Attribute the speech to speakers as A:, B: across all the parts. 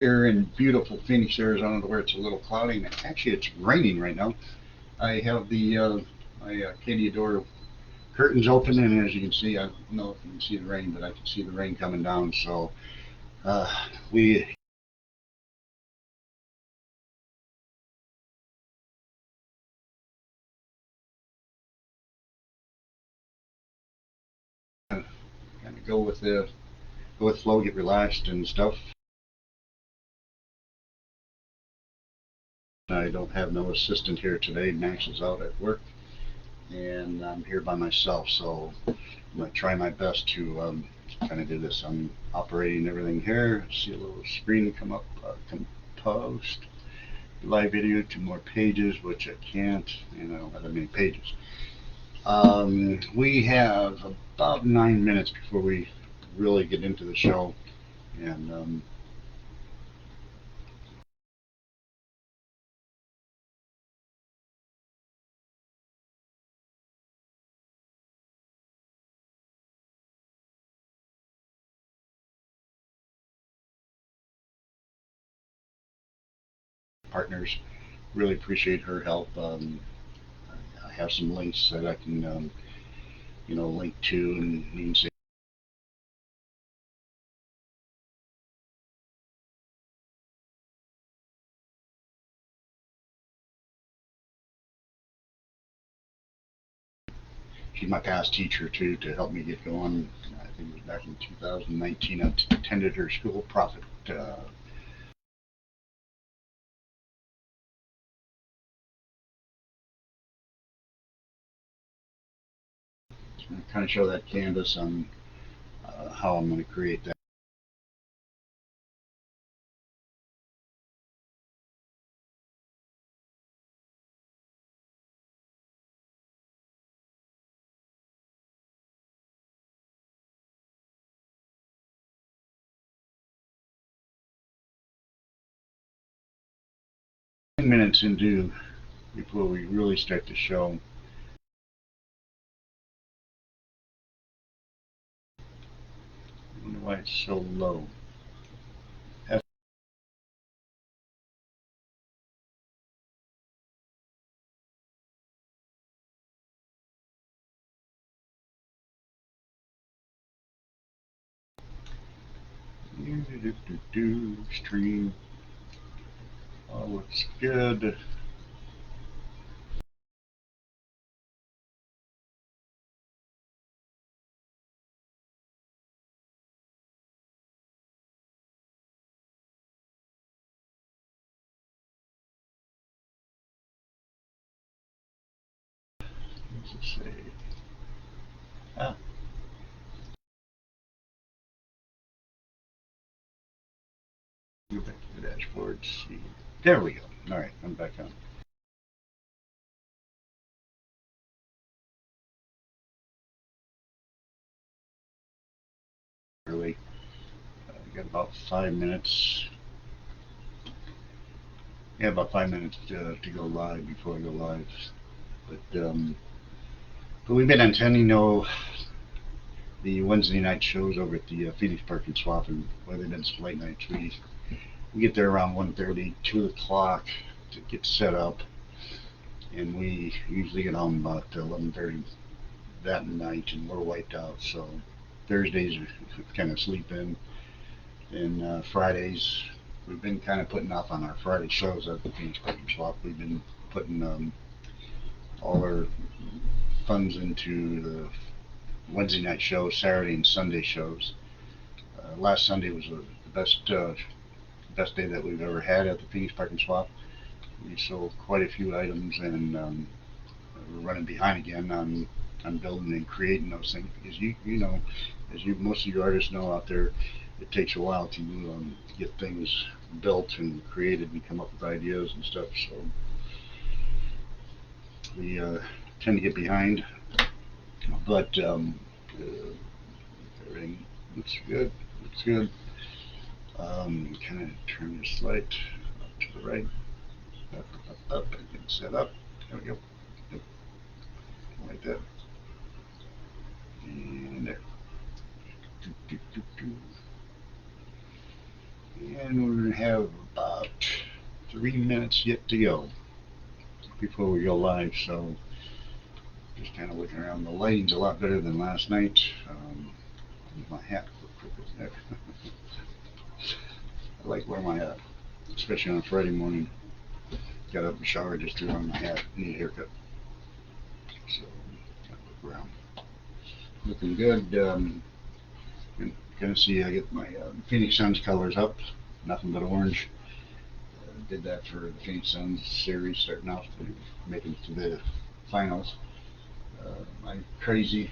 A: Here in beautiful Phoenix, Arizona, where it's a little cloudy. And actually, it's raining right now. I have my Katie door curtains open, and as you can see, I don't know if you can see the rain, but I can see the rain coming down. So uh, we kind of go with flow, get relaxed and stuff. I don't have no assistant here today. Max is out at work, and I'm here by myself. So I'm gonna try my best to kind of do this. I'm operating everything here. See a little screen come up, post live video to more pages, which I can't, and I don't have that many pages. We have about 9 minutes before we really get into the show, and partners really appreciate her help. I have some links that I can, link to, and you can see. She's my past teacher too, to help me get going. I think it was back in 2019. I attended her school, Profit. Kind of show that canvas on how I'm going to create that. 10 minutes into before we really start the show. I wonder why it's so low. Stream. Oh, looks good. What's it say? Ah, go back to the dashboard. See. There we go. All right, I'm back on. Early. We got about 5 minutes. Yeah, about 5 minutes to go live before I go live. But we've been attending the Wednesday night shows over at the Phoenix Park and Swap, and where they've been some late nights. We get there around 1:30, 2 o'clock to get set up, and we usually get home about 11:30 that night, and we're wiped out. So Thursdays are kind of sleep in, and Fridays we've been kind of putting off on our Friday shows at the Phoenix Park and Swap. We've been putting all our funds into the Wednesday night shows, Saturday and Sunday shows. Last Sunday was the best day that we've ever had at the Phoenix Park and Swap. We sold quite a few items, and we're running behind again on building and creating those things, because you know, as you most of you artists know out there, it takes a while to get things built and created and come up with ideas and stuff. So we tend to get behind, but everything looks good. Looks good. Kind of turn this light up to the right, up, and get set up. There we go. Yep, like that. And there. And we're going to have about 3 minutes yet to go before we go live. So just kind of looking around. The lighting's a lot better than last night. My hat quick as heck. I like wearing my hat, especially on a Friday morning. Got up and showered, just threw on my hat, need a haircut. So, look around. Looking good. Gonna see I get my Phoenix Suns colors up. Nothing but orange. Did that for the Phoenix Suns series, starting off to making it to the finals. My crazy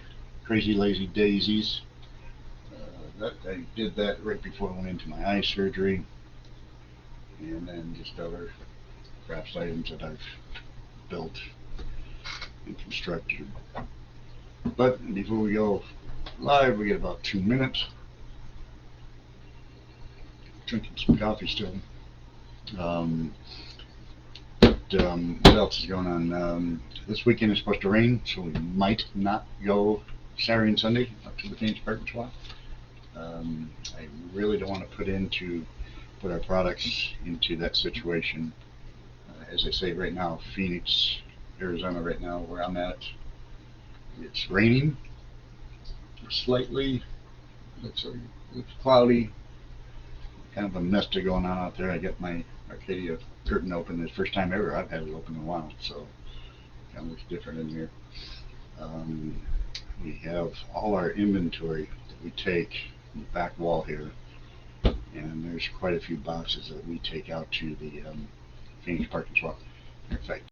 A: lazy daisies. I did that right before I went into my eye surgery, and then just other crafts items that I've built and constructed. But before we go live, we get about 2 minutes. Drinking some coffee still. What else is going on? This weekend is supposed to rain, so we might not go Saturday and Sunday up to the Phoenix Park and Swap. I really don't want to put our products into that situation. As I say right now, Phoenix, Arizona right now, where I'm at, it's raining slightly. Looks cloudy. Kind of a mist going on out there. I got my Arcadia curtain open. It's the first time ever I've had it open in a while, so kind of looks different in here. We have all our inventory that we take in the back wall here, and there's quite a few boxes that we take out to the Phoenix Park and Swap. In fact,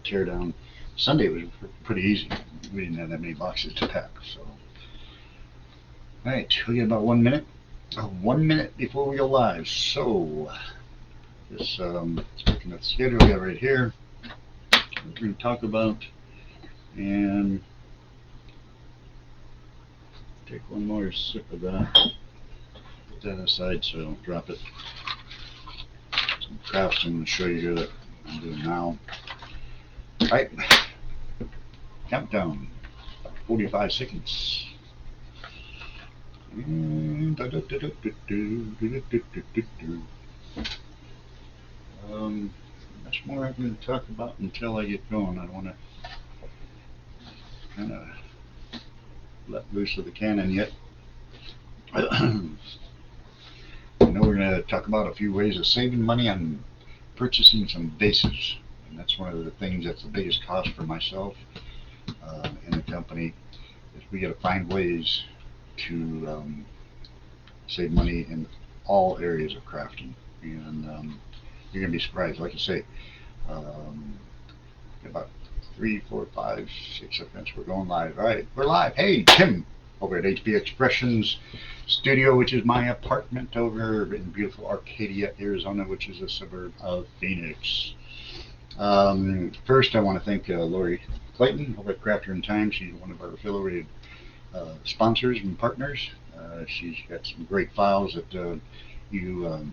A: tear down. Sunday was pretty easy. We didn't have that many boxes to pack, so. Alright, we got about 1 minute. 1 minute before we go live. So, just looking at the schedule we got right here. We're going to talk about, and take one more sip of that. Put that aside so I don't drop it. Some crafts I'm going to show you here that I'm doing now. Alright, countdown, 45 seconds. Much more I'm going to talk about until I get going. I don't want to kind of let loose of the cannon yet. I know we're going to talk about a few ways of saving money on purchasing some vases. And that's one of the things that's the biggest cost for myself and the company, is we got to find ways to save money in all areas of crafting. And you're going to be surprised. Like I say, about 3, 4, 5, 6 seconds. We're going live. All right, we're live. Hey, Tim, over at HB Expressions Studio, which is my apartment over in beautiful Arcadia, Arizona, which is a suburb of Phoenix. First, I want to thank Lori Clayton over at Crafter in Time. She's one of our affiliated sponsors and partners. She's got some great files that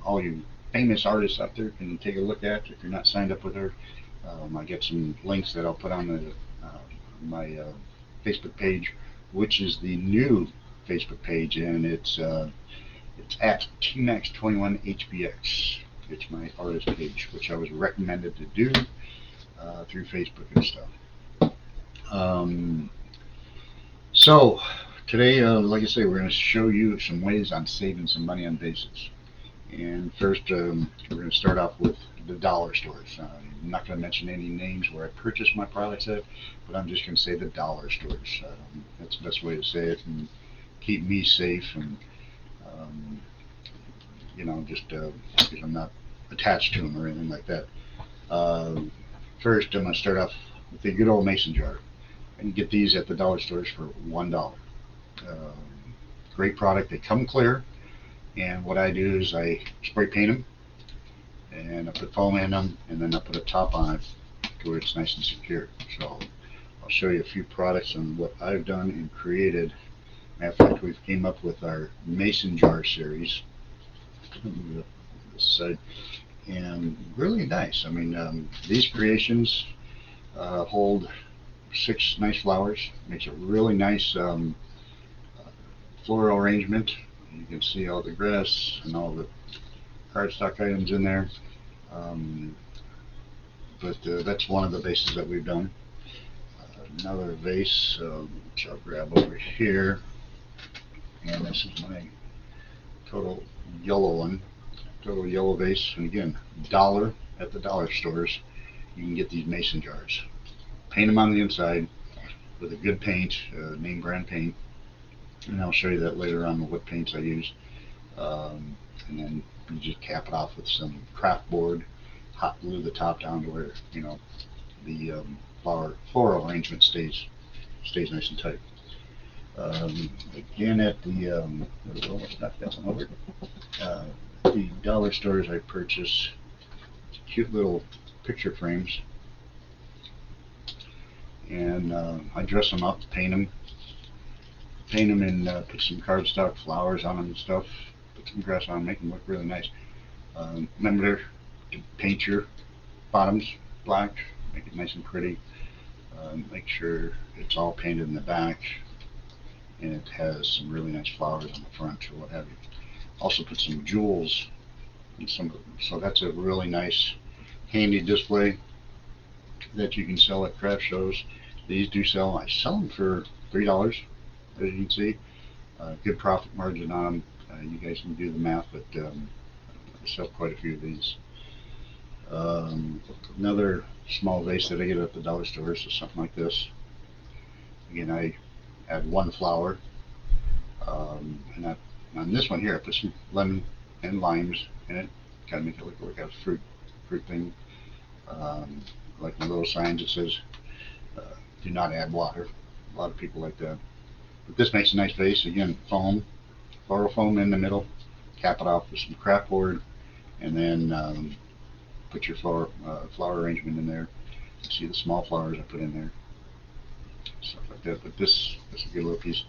A: all you famous artists out there can take a look at if you're not signed up with her. I get some links that I'll put on my Facebook page, which is the new Facebook page, and it's at TMAX21HBX. It's my artist page, which I was recommended to do through Facebook and stuff. So today, like I say, we're going to show you some ways on saving some money on vases. And first, we're going to start off with the dollar stores. I'm not going to mention any names where I purchase my products at, but I'm just going to say the dollar stores. That's the best way to say it, and keep me safe, and just because I'm not attached to them or anything like that. First, I'm going to start off with the good old mason jar. You can get these at the dollar stores for $1. Great product. They come clear, and what I do is I spray paint them, and I put foam in them, and then I put a top on it to where it's nice and secure. So I'll show you a few products on what I've done and created. Matter of fact, we've came up with our mason jar series, this side, and really nice. I mean, these creations hold 6 nice flowers. Makes a really nice floral arrangement. You can see all the grass and all the cardstock items in there. Um, but that's one of the vases that we've done. Another vase, which I'll grab over here, and this is my total yellow one, total yellow vase. And again, dollar at the dollar stores, you can get these mason jars. Paint them on the inside with a good paint, name brand paint, and I'll show you that later on what paints I use. And then you just cap it off with some craft board, hot glue the top down to where the floral arrangement stays nice and tight. Again, at the almost knocked that one over. The dollar stores, I purchase cute little picture frames, and I dress them up, paint them, and put some cardstock flowers on them and stuff. Put some grass on them, make them look really nice. Remember to paint your bottoms black, make it nice and pretty. Make sure it's all painted in the back, and it has some really nice flowers on the front or what have you. Also put some jewels in some of them. So that's a really nice, handy display that you can sell at craft shows. These do sell. I sell them for $3, as you can see. Good profit margin on them. You guys can do the math, but I sell quite a few of these. Another small vase that I get at the dollar stores is something like this. Again, I add 1 flower, and on this one here, I put some lemon and limes in it, kind of make it look like a fruit thing. Like my little signs, it says, "Do not add water." A lot of people like that. But this makes a nice vase. Again, foam, floral foam in the middle. Cap it off with some craft board, and then put your flower arrangement in there. You see the small flowers I put in there, stuff like that. But this is a good little piece.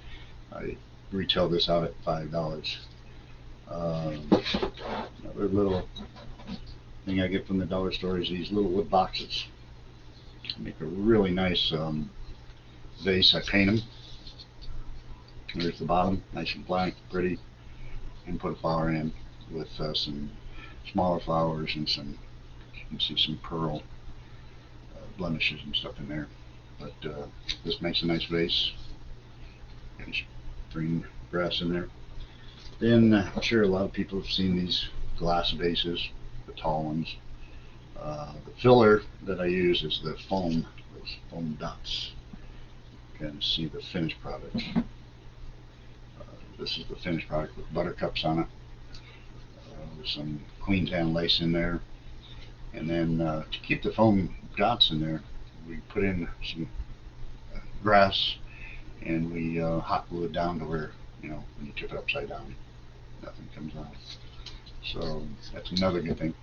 A: I retail this out at $5. Another little thing I get from the dollar store is these little wood boxes. Make a really nice vase. I paint them. There's the bottom, nice and black, pretty, and put a flower in with some smaller flowers and some, you can see some pearl blemishes and stuff in there. But this makes a nice vase. Nice green grass in there. Then I'm sure a lot of people have seen these glass vases, the tall ones. The filler that I use is the foam, those foam dots. You can see the finished product. This is the finished product with buttercups on it, with some queen's lace in there. And then to keep the foam dots in there, we put in some grass, and we hot glue it down to where, when you tip it upside down, nothing comes out. So that's another good thing.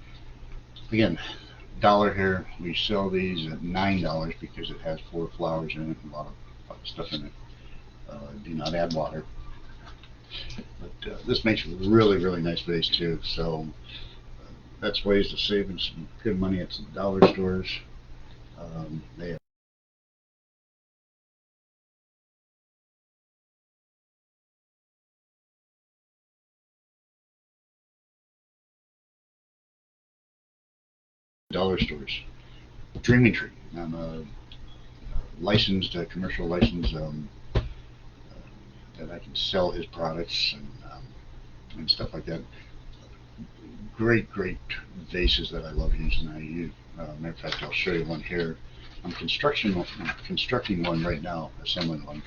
A: Again, dollar here. We sell these at $9 because it has 4 flowers in it and a lot of stuff in it. Do not add water. But this makes a really, really nice vase too. So that's ways to save some good money at some dollar stores. They have dollar stores. Dreaming Tree. I'm a licensed, commercial license that I can sell his products and stuff like that. Great vases that I love using. Matter of fact, I'll show you one here. I'm constructing one right now, assembling one.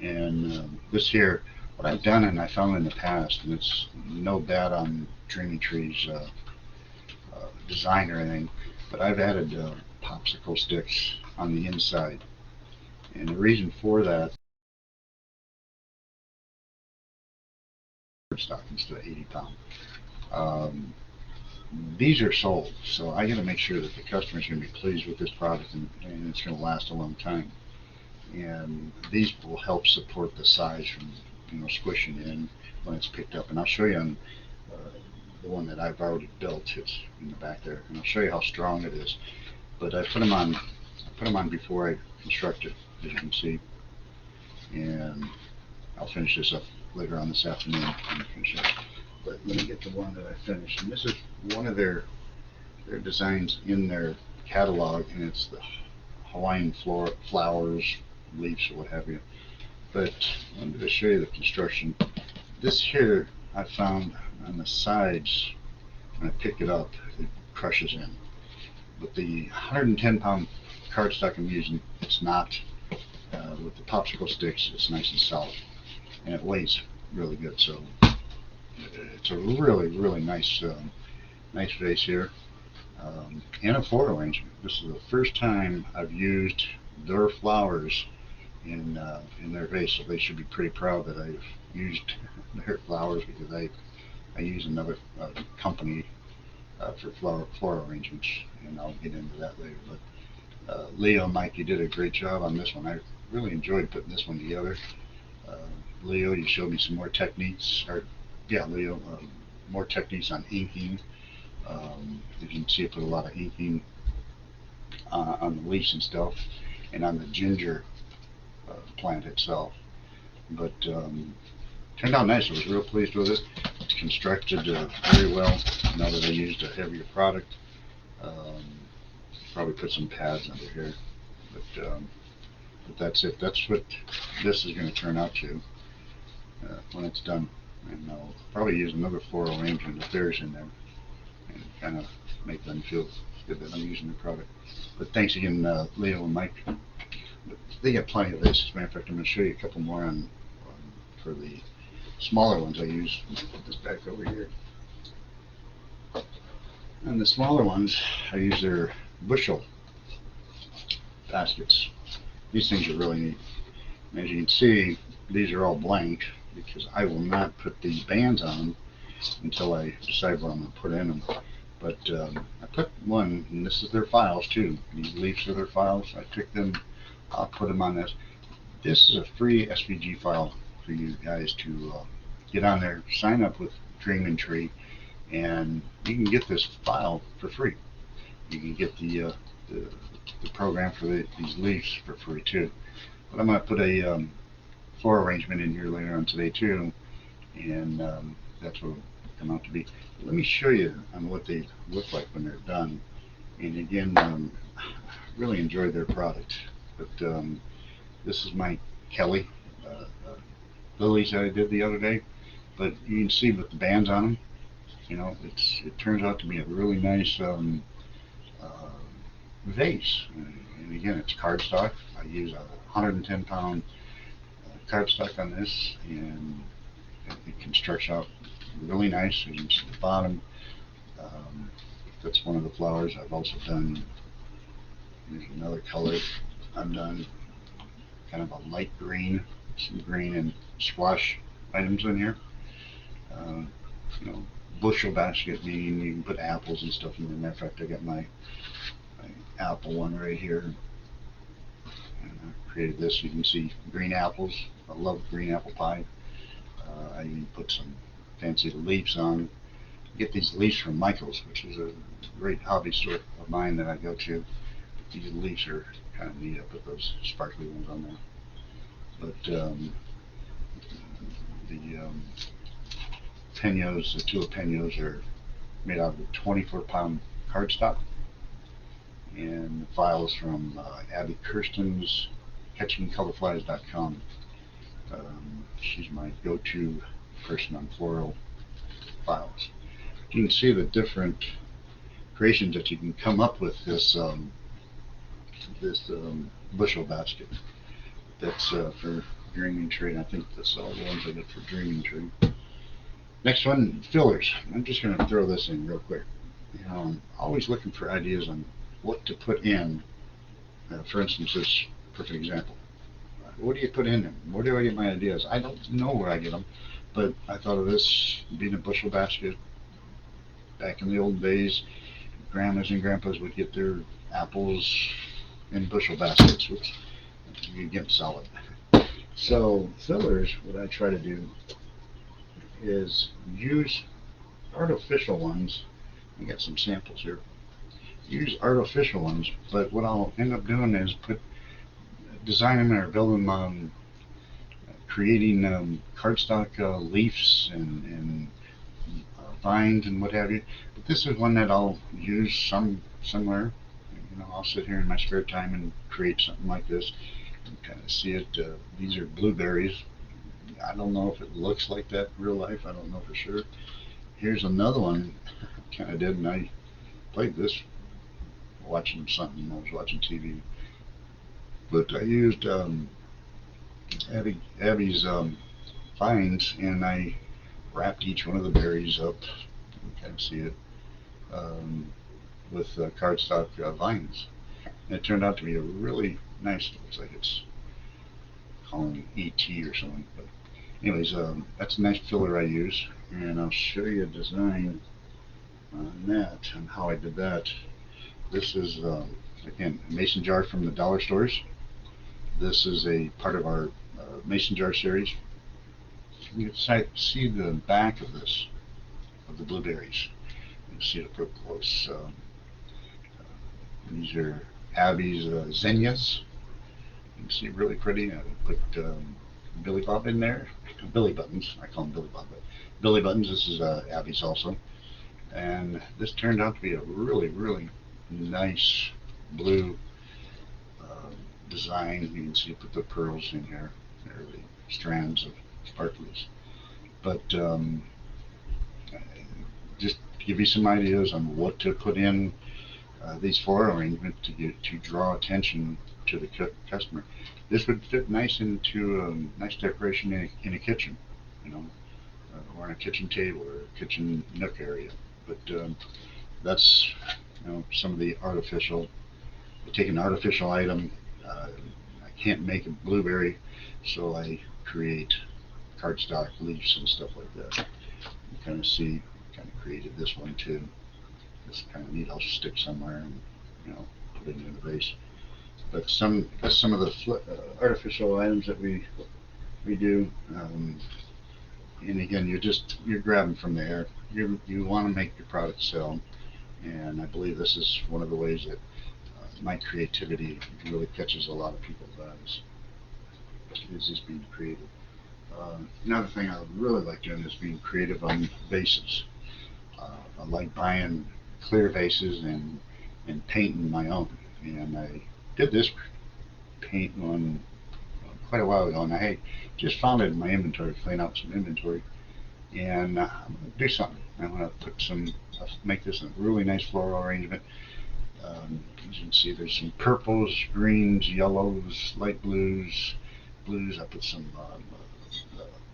A: And this here, what I've done, and I found in the past, and it's no bad on Dreaming Tree's design or anything, but I've added popsicle sticks on the inside. And the reason for that, stock instead of 80 pound. These are sold, so I got to make sure that the customer's going to be pleased with this product, and it's going to last a long time. And these will help support the size from squishing in when it's picked up. And I'll show you on the one that I've already built. It's in the back there, and I'll show you how strong it is. But I put them on. I put them on before I constructed, as you can see, and I'll finish this up later on this afternoon. But let me get the one that I finished, and this is one of their designs in their catalog, and it's the Hawaiian flowers, leaves, or what have you. But I wanted to show you the construction. This here I found on the sides, when I pick it up, it crushes in. But the 110-pound cardstock I'm using, it's not. With the popsicle sticks, it's nice and solid, and it weighs really good. So it's a really nice vase here, and a floral arrangement. This is the first time I've used their flowers in their vase, so they should be pretty proud that I've used their flowers, because I use another company for floral arrangements, and I'll get into that later. But Leo and Mike, you did a great job on this one. I really enjoyed putting this one together. Leo, you showed me some more techniques, or yeah, Leo, more techniques on inking. You can see I put a lot of inking on the leaves and stuff, and on the ginger plant itself. But turned out nice. I was real pleased with it. It's constructed very well. Now that I used a heavier product, probably put some pads under here. But that's it. That's what this is going to turn out to when it's done. And I'll probably use another floral arrangement if there's in there, and kind of make them feel good that I'm using the product. But thanks again, Leo and Mike. They got plenty of this. As a matter of fact, I'm going to show you a couple more on for the smaller ones I use. Put this back over here. And the smaller ones, I use their bushel baskets. These things are really neat. And as you can see, these are all blank, because I will not put the bands on them until I decide what I'm going to put in them. But I put one, and this is their files too. These leaves are their files. I took them, I'll put them on this. This is a free SVG file for you guys to get on there, sign up with Dreaming Tree, and you can get this file for free. You can get the program for these leaves for free too. But I'm going to put a floral arrangement in here later on today too, and that's what it'll come out to be. Let me show you on what they look like when they're done. And again, really enjoyed their product. But this is my Kelly lilies that I did the other day. But you can see with the bands on them, you know, it turns out to be a really nice vase. And again, it's cardstock. I use a 110-pound cardstock on this, and it constructs out really nice. As you can see the bottom, that's one of the flowers. I've also done, there's another color I've done, kind of a light green, some green and squash items in here. You know, bushel basket, meaning you can put apples and stuff in there. Matter of fact, I got my apple one right here, and I created this. You can see green apples. I love green apple pie. I even put some fancy leaves on. I get these leaves from Michael's, which is a great hobby store of mine that I go to. These leaves are kind of neat. I put those sparkly ones on there. But the penos, the tulip penos, are made out of 24-pound cardstock, and the files from Abby Kirsten's catchingcolorflies.com. She's my go-to person on floral files. You can see the different creations that you can come up with this bushel basket. That's for Dreaming Tree, and I think that's all the ones I get for Dreaming Tree. Next one, fillers. I'm just going to throw this in real quick. You know, I'm always looking for ideas on what to put in. For instance, this perfect example. What do you put in them? Where do I get my ideas? I don't know where I get them, but I thought of this being a bushel basket. Back in the old days, grandmas and grandpas would get their apples in bushel baskets, which you could get them solid. So fillers, what I try to do is use artificial ones. I got some samples here. Use artificial ones, but what I'll end up doing is design them or build them, creating cardstock leaves and vines and what have you. But this is one that I'll use somewhere. You know, I'll sit here in my spare time and create something like this. You can kind of see it. These are blueberries. I don't know if it looks like that in real life. I don't know for sure. Here's another one. Kind of did, and I played this watching something. I was watching TV, but I used Abby's vines, and I wrapped each one of the berries up. You can kind of see it um, with cardstock vines. And it turned out to be a really nice. Looks like it's calling ET or something. But anyways, that's a nice filler I use, and I'll show you a design on that and how I did that. This is again a mason jar from the dollar stores. This is a part of our mason jar series. You can see the back of this, of the blueberries. You can see it up real close. These are Abby's zinnias. You can see really pretty. I put Billy Bob in there. Billy buttons. I call them Billy Bob, but Billy buttons. This is Abby's also. And this turned out to be a really, really nice blue uh, design. You can see put the pearls in here. They're the strands of sparklies. But just to give you some ideas on what to put in these floral arrangements to draw attention to the customer. This would fit nice into nice decoration in a kitchen, you know, or on a kitchen table or a kitchen nook area. But that's, you know, some of the artificial. I take an artificial item. I can't make a blueberry, so I create cardstock leaves and stuff like that. You kind of see, kind of created this one too. It's kind of neat. I'll stick somewhere and, you know, put it in the vase. But some of the artificial items that we do, and again, you're grabbing from there. You want to make your product sell, and I believe this is one of the ways that my creativity really catches a lot of people's eyes. Is just being creative. Another thing I would really like doing is being creative on vases. I like buying clear vases and painting my own. And I did this paint one quite a while ago, and I just found it in my inventory, clean out some inventory, and I'm going to do something. I'm going to make this a really nice floral arrangement. As you can see, there's some purples, greens, yellows, light blues. I put some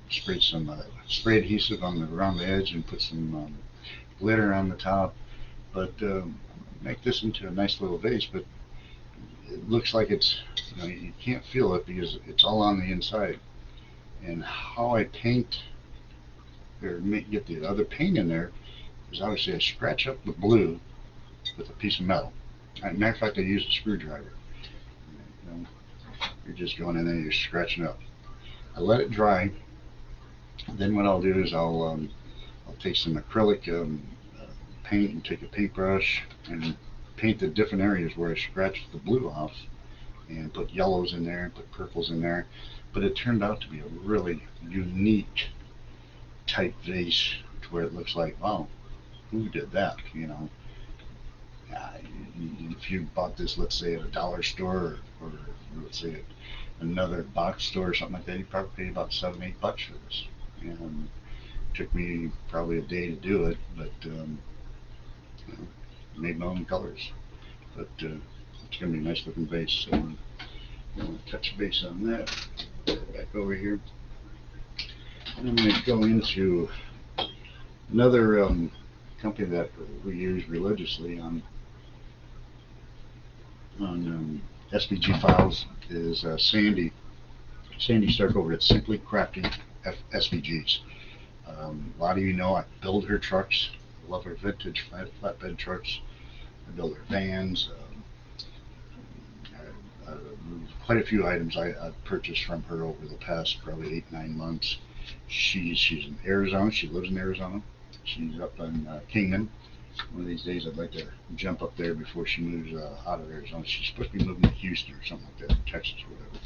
A: sprayed some spray adhesive around the edge and put some glitter on the top. But make this into a nice little vase. But it looks like it's, you know, you can't feel it because it's all on the inside. And how I paint or get the other paint in there is obviously I scratch up the blue with a piece of metal. As a matter of fact, I use a screwdriver. You know, you're just going in there, you're scratching up. I let it dry. Then what I'll do is I'll take some acrylic paint and take a paintbrush and paint the different areas where I scratched the blue off and put yellows in there and put purples in there. But it turned out to be a really unique type vase to where it looks like, wow, who did that? You know, uh, if you bought this, let's say at a dollar store or let's say at another box store or something like that, you'd probably pay about $7, $8 for this. And it took me probably a day to do it, but you know, made my own colors. But it's going to be a nice looking vase. So I'm going to touch base on that. Back over here. And I'm going to go into another company that we use religiously on SVG files is Sandy. Sandy Stark over at Simply Crafting SVGs. A lot of you know I build her trucks. I love her vintage flatbed trucks. I build her vans. Quite a few items I've purchased from her over the past probably 8, 9 months. She's in Arizona. She lives in Arizona. She's up in Kingman. One of these days I'd like to jump up there before she moves out of Arizona. She's supposed to be moving to Houston or something like that, Texas or whatever.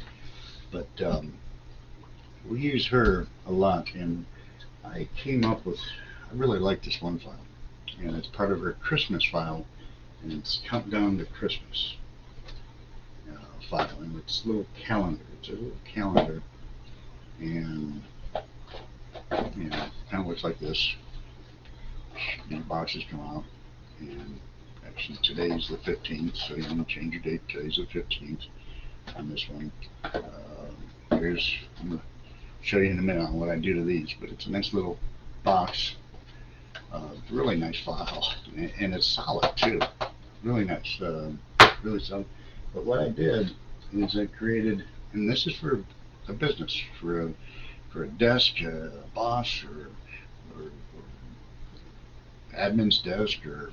A: But we use her a lot, and I came up with, I really like this one file, and it's part of her Christmas file, and it's Countdown to Christmas file, and it's a little calendar. It's a little calendar, and you know, kind of looks like this. These boxes come out, and actually today's the 15th, so you want to change your date. Today's the 15th on this one. Here's, I'm going to show you in a minute on what I do to these, but it's a nice little box, really nice file, and it's solid too, really nice, really solid. But what I did is I created, and this is for a business, for a desk, a boss, or admin's desk, or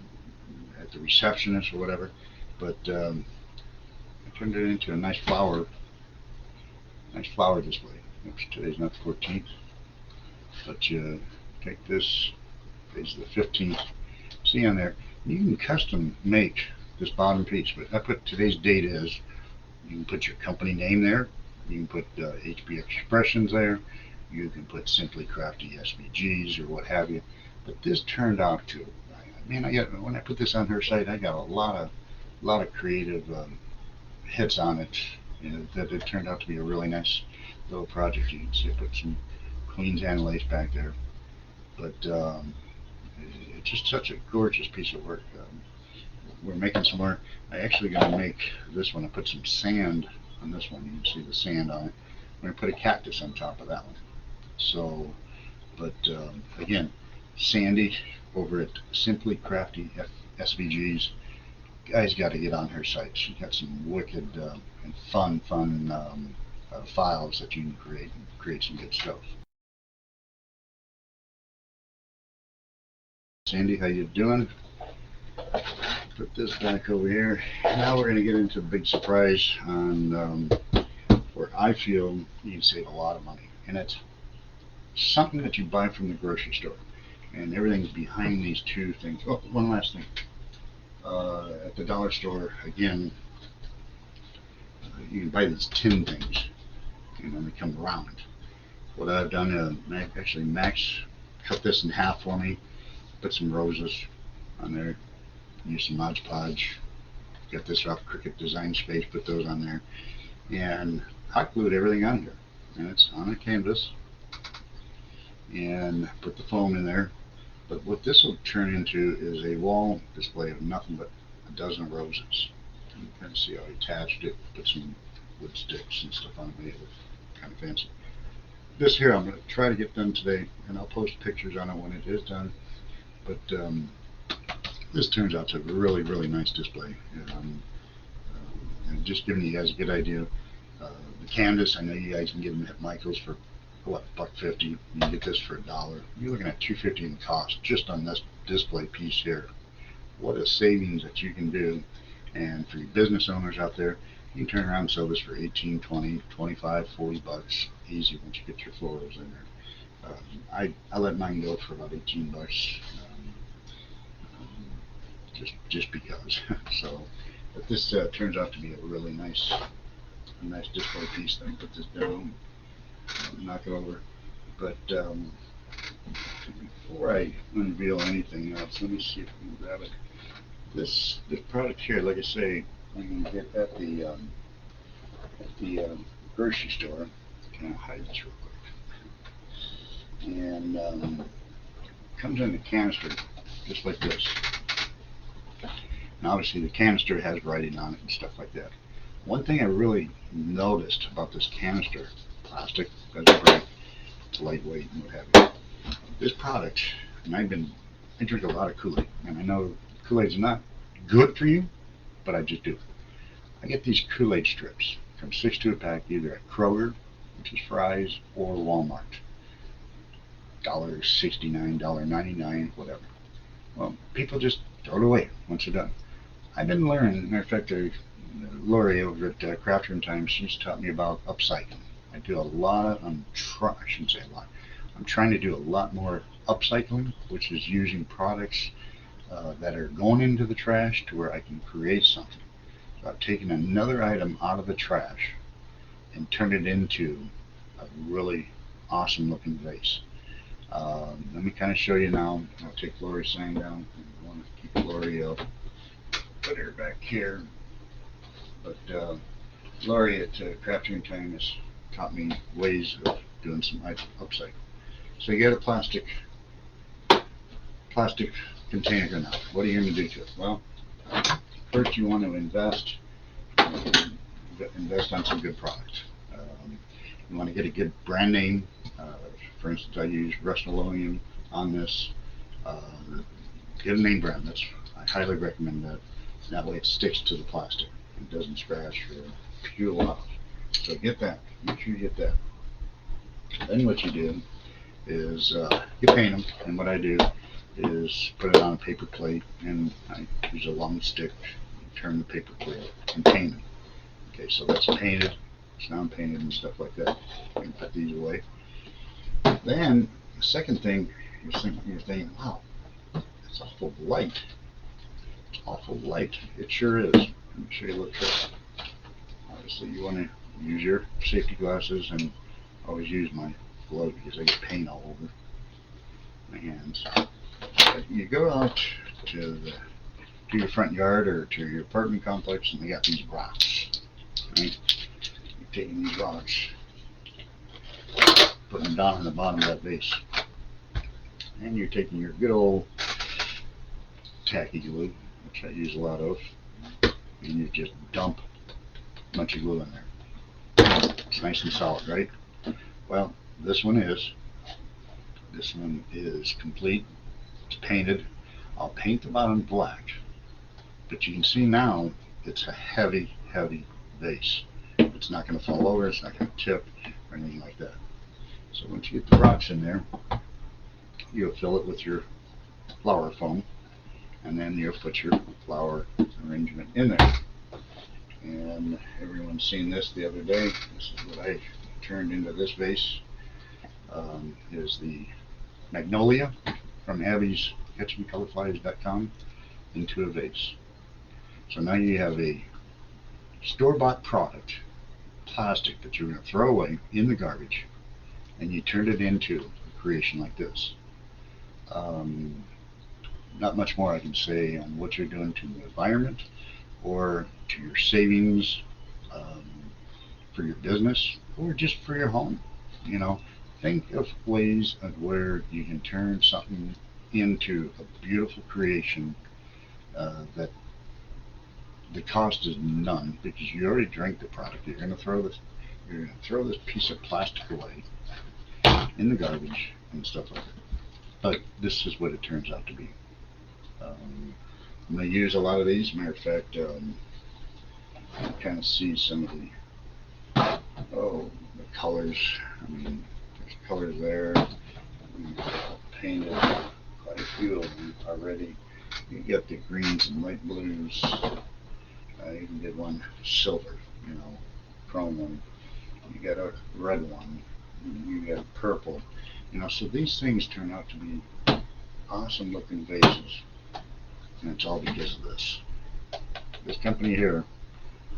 A: at the receptionist or whatever. But I turned it into a nice flower display. Oops, today's not the 14th, but you take this, today's the 15th. See on there, you can custom make this bottom piece, but I put today's date is. You can put your company name there. You can put HB Expressions there. You can put Simply Crafty SVGs or what have you. But this turned out to, man, when I put this on her site, I got a lot of creative hits on it. You know, that it turned out to be a really nice little project. You can see I put some Queen's Anne lace back there, but it's just such a gorgeous piece of work. We're making some more. I actually going to make this one. I put some sand on this one. You can see the sand on it. I'm going to put a cactus on top of that one. So, but again, Sandy over at Simply Crafty SVGs. Guys, got to get on her site. She got some wicked and fun files that you can create some good stuff. Sandy, how you doing? Put this back over here. Now we're going to get into the big surprise on where I feel you can save a lot of money, and it's something that you buy from the grocery store, and everything's behind these two things. Oh, one last thing. At the dollar store, again, you can buy these tin things, and then they come round. What I've done, actually Max cut this in half for me, put some roses on there, use some Mod Podge, got this off Cricut Design Space, put those on there, and hot glued everything on here, and it's on a canvas, and put the foam in there. But what this will turn into is a wall display of nothing but a dozen roses. You can kind of see how I attached it, put some wood sticks and stuff on it, made it look kind of fancy. This here I'm going to try to get done today, and I'll post pictures on it when it is done. But this turns out to be a really, really nice display. And just giving you guys a good idea. The canvas, I know you guys can get them at Michael's for what, $1.50. You can get this for $1. You're looking at $2.50 in cost just on this display piece here. What a savings that you can do. And for you business owners out there, you can turn around and sell this for 18, 20, 25, 40 bucks easy once you get your florals in there. I let mine go for about 18 bucks. Just because. So, but this turns out to be a really nice display piece. Then put this down, knock it over. But before I unveil anything else, let me see if we can grab it. This product here, like I say, I can get at the grocery store. Can I hide this real quick? And comes in a canister, just like this. And obviously the canister has writing on it and stuff like that. One thing I really noticed about this canister, plastic, doesn't break, it's lightweight and what have you. This product, and I drink a lot of Kool-Aid, and I know Kool-Aid's not good for you, but I just do. I get these Kool-Aid strips, come 6 to a pack, either at Kroger, which is Fry's, or Walmart. $1.69, $1.99, whatever. Well, people just throw it away once they're done. I've been learning, matter of fact, Lori over at Craft Room Time, she's taught me about upcycling. I do a lot of, I shouldn't say a lot, I'm trying to do a lot more upcycling, which is using products that are going into the trash to where I can create something. So I've taken another item out of the trash and turned it into a really awesome looking vase. Let me kind of show you now. I'll take Lori's sign down. I want to keep Lori up. Put her back here. But Lori at Crafting Time has taught me ways of doing some upcycling. So you get a plastic container now. What are you going to do to it? Well, first you want to invest on some good product. You want to get a good brand name. For instance, I use Rust-Oleum on this. Uh, get a name brand. I highly recommend that. That way it sticks to the plastic. It doesn't scratch or peel off. So get that. Make sure you get that. Then what you do is you paint them. And what I do is put it on a paper plate, and I use a long stick, turn the paper plate, and paint it. Okay, so that's painted. It's non-painted and stuff like that. You can put these away. Then the second thing, you're thinking, wow, it's awful light. It's awful light. It sure is. Let me show you a little trick. Obviously, you want to use your safety glasses, and always use my glove because I get paint all over my hands. But you go out to your front yard or to your apartment complex, and they got these rocks. Right? You're taking these rocks, putting them down in the bottom of that vase, and you're taking your good old tacky glue, which I use a lot of, and you just dump a bunch of glue in there. It's nice and solid, right? Well, this one is complete. It's painted. I'll paint the bottom black, but you can see now it's a heavy vase. It's not going to fall over, it's not going to tip or anything like that. So once you get the rocks in there, you'll fill it with your flower foam, and then you'll put your flower arrangement in there. And everyone's seen this the other day. This is what I turned into this vase. Is the magnolia from Abby's catchingcolorflies.com into a vase. So now you have a store-bought product, plastic, that you're going to throw away in the garbage, and you turned it into a creation like this. Not much more I can say on what you're doing to the environment or to your savings, for your business, or just for your home. You know, think of ways of where you can turn something into a beautiful creation that the cost is none, because you already drank the product. You're going to throw this piece of plastic away in the garbage and stuff like that. But this is what it turns out to be. I'm going to use a lot of these. Matter of fact, you kind of see some of the colors. I mean, there's colors there. We've painted quite a few of them already. You get the greens and light blues. You can get one silver, chrome one. You got a red one. You got purple. So these things turn out to be awesome looking vases. And it's all because of this. This company here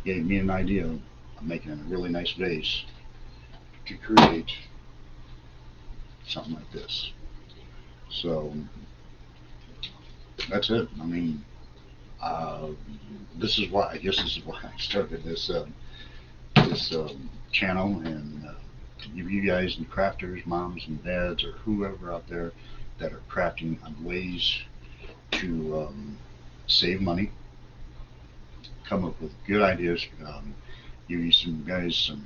A: gave me an idea of making a really nice vase to create something like this. So that's it. I mean, this is why I started this channel, and to give you guys and crafters, moms and dads, or whoever out there that are crafting on ways to save money, come up with good ideas, give you some guys some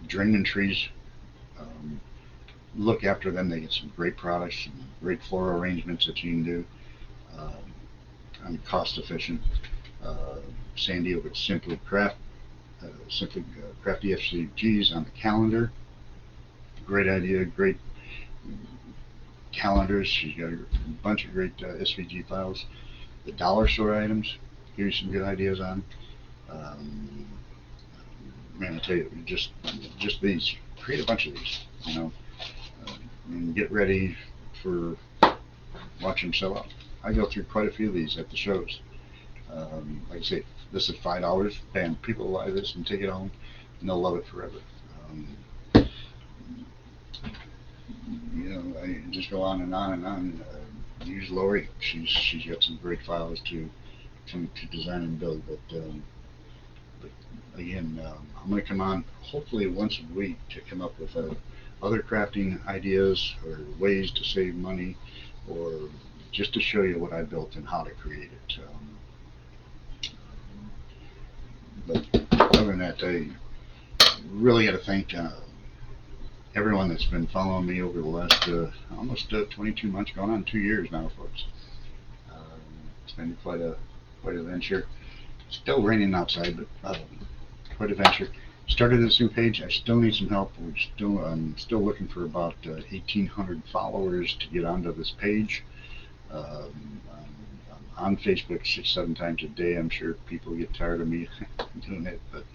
A: dreaming trees. Look after them. They get some great products, some great floral arrangements that you can do, and cost efficient. Sandy over at Simply Crafty FCGs on the calendar. Great idea, great calendars. She's got a bunch of great SVG files. The dollar store items, give you some good ideas on. Man, I tell you, just these. Create a bunch of these, and get ready for watching them sell out. I go through quite a few of these at the shows. Like I say, this is $5. Bam, people will buy this and take it home, and they'll love it forever. Um, I just go on and on and on. Use Lori. She's got some great files to design and build. But again, I'm going to come on hopefully once a week to come up with other crafting ideas or ways to save money, or just to show you what I built and how to create it. But other than that, I really got to thank everyone that's been following me over the last almost 22 months, going on 2 years now, folks. It's been quite a venture. Still raining outside, but quite a venture. Started this new page. I still need some help. I'm still looking for about 1,800 followers to get onto this page. I'm on Facebook 6-7 times a day. I'm sure people get tired of me doing it, but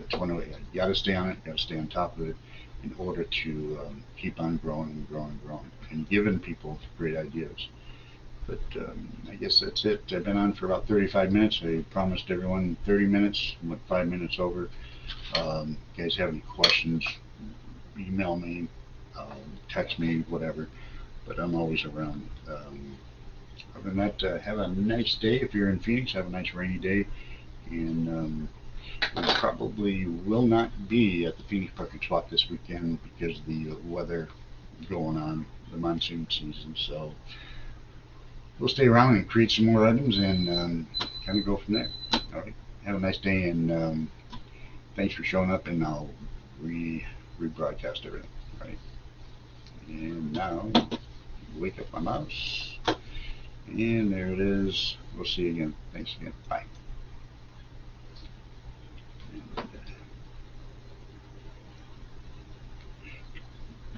A: it's one way. You got to stay on it. Got to stay on top of it in order to keep on growing and growing and growing and giving people great ideas. But I guess that's it. I've been on for about 35 minutes. I promised everyone 30 minutes. I went 5 minutes over. You guys have any questions, email me, text me, whatever. But I'm always around. Other than that, have a nice day. If you're in Phoenix, have a nice rainy day. And we probably will not be at the Phoenix Park and Swap this weekend because of the weather going on, the monsoon season. So we'll stay around and create some more items and kind of go from there. All right. Have a nice day, and thanks for showing up, and I'll rebroadcast everything. All right. And now, wake up my mouse. And there it is. We'll see you again. Thanks again. Bye.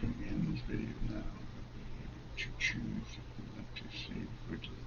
A: And this video now. Choose. To save originally.